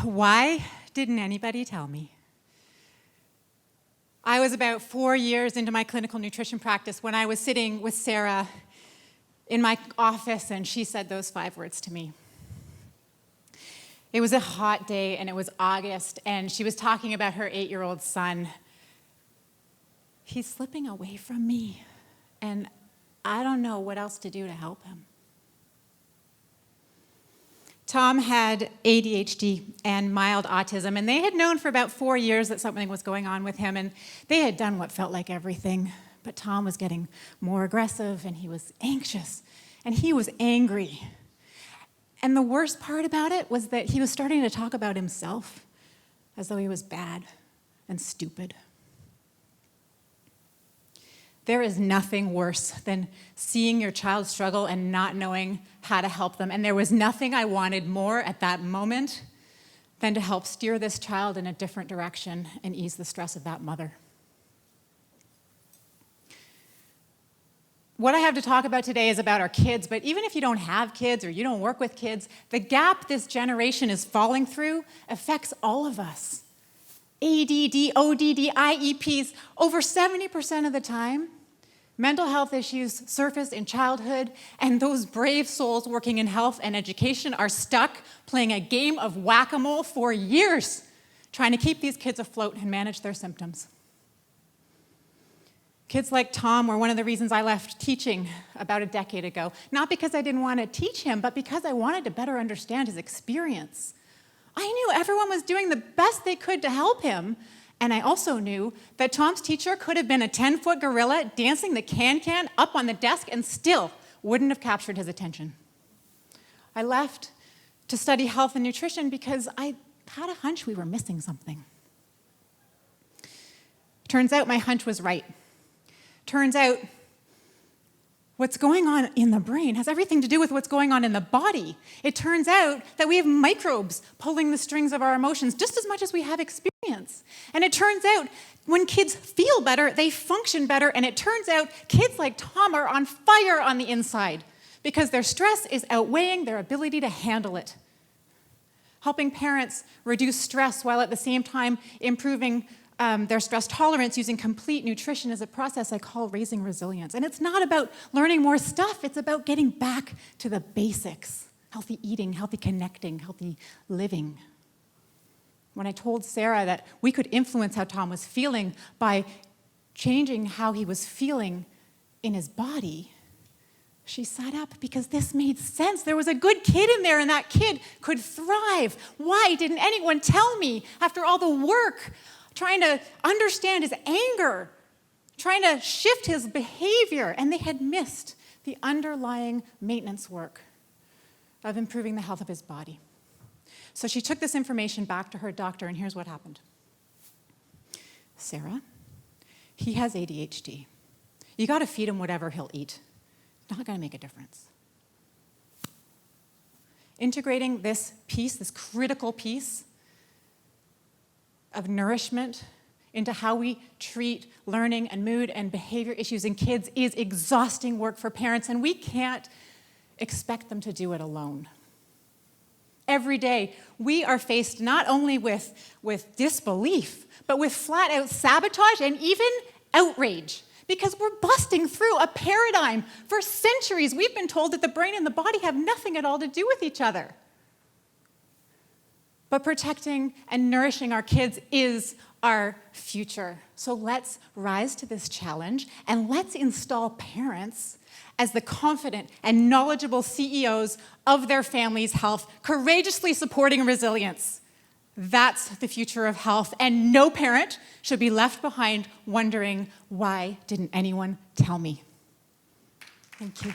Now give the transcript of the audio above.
Why didn't anybody tell me? I was about 4 years into my clinical nutrition practice when I was sitting with Sarah in my office, and she said those 5 words to me. It was a hot day, and it was August, and she was talking about her 8-year-old son. He's slipping away from me, and I don't know what else to do to help him. Tom had ADHD and mild autism, and they had known for about 4 years that something was going on with him, and they had done what felt like everything. But Tom was getting more aggressive, and he was anxious, and he was angry. And the worst part about it was that he was starting to talk about himself as though he was bad and stupid. There is nothing worse than seeing your child struggle and not knowing how to help them. And there was nothing I wanted more at that moment than to help steer this child in a different direction and ease the stress of that mother. What I have to talk about today is about our kids, but even if you don't have kids or you don't work with kids, the gap this generation is falling through affects all of us. ADD, ODD, IEPs, over 70% of the time, mental health issues surface in childhood, and those brave souls working in health and education are stuck playing a game of whack-a-mole for years, trying to keep these kids afloat and manage their symptoms. Kids like Tom were one of the reasons I left teaching about a decade ago, not because I didn't want to teach him, but because I wanted to better understand his experience. I knew everyone was doing the best they could to help him, and I also knew that Tom's teacher could have been a 10-foot gorilla dancing the can-can up on the desk and still wouldn't have captured his attention. I left to study health and nutrition because I had a hunch we were missing something. Turns out my hunch was right. Turns out what's going on in the brain has everything to do with what's going on in the body. It turns out that we have microbes pulling the strings of our emotions just as much as we have experience. And it turns out when kids feel better, they function better. And it turns out kids like Tom are on fire on the inside because their stress is outweighing their ability to handle it. Helping parents reduce stress while at the same time improving their stress tolerance using complete nutrition is a process I call raising resilience. And it's not about learning more stuff, it's about getting back to the basics. Healthy eating, healthy connecting, healthy living. When I told Sarah that we could influence how Tom was feeling by changing how he was feeling in his body, she sat up because this made sense. There was a good kid in there and that kid could thrive. Why didn't anyone tell me after all the work trying to understand his anger, trying to shift his behavior, and they had missed the underlying maintenance work of improving the health of his body. So she took this information back to her doctor, and here's what happened. Sarah, he has ADHD. You got to feed him whatever he'll eat. Not going to make a difference. Integrating this piece, this critical piece, of nourishment into how we treat learning and mood and behavior issues in kids is exhausting work for parents, and we can't expect them to do it alone. Every day, we are faced not only with disbelief, but with flat-out sabotage and even outrage, because we're busting through a paradigm. For centuries, we've been told that the brain and the body have nothing at all to do with each other. But protecting and nourishing our kids is our future. So let's rise to this challenge and let's install parents as the confident and knowledgeable CEOs of their family's health, courageously supporting resilience. That's the future of health, and no parent should be left behind wondering, why didn't anyone tell me? Thank you.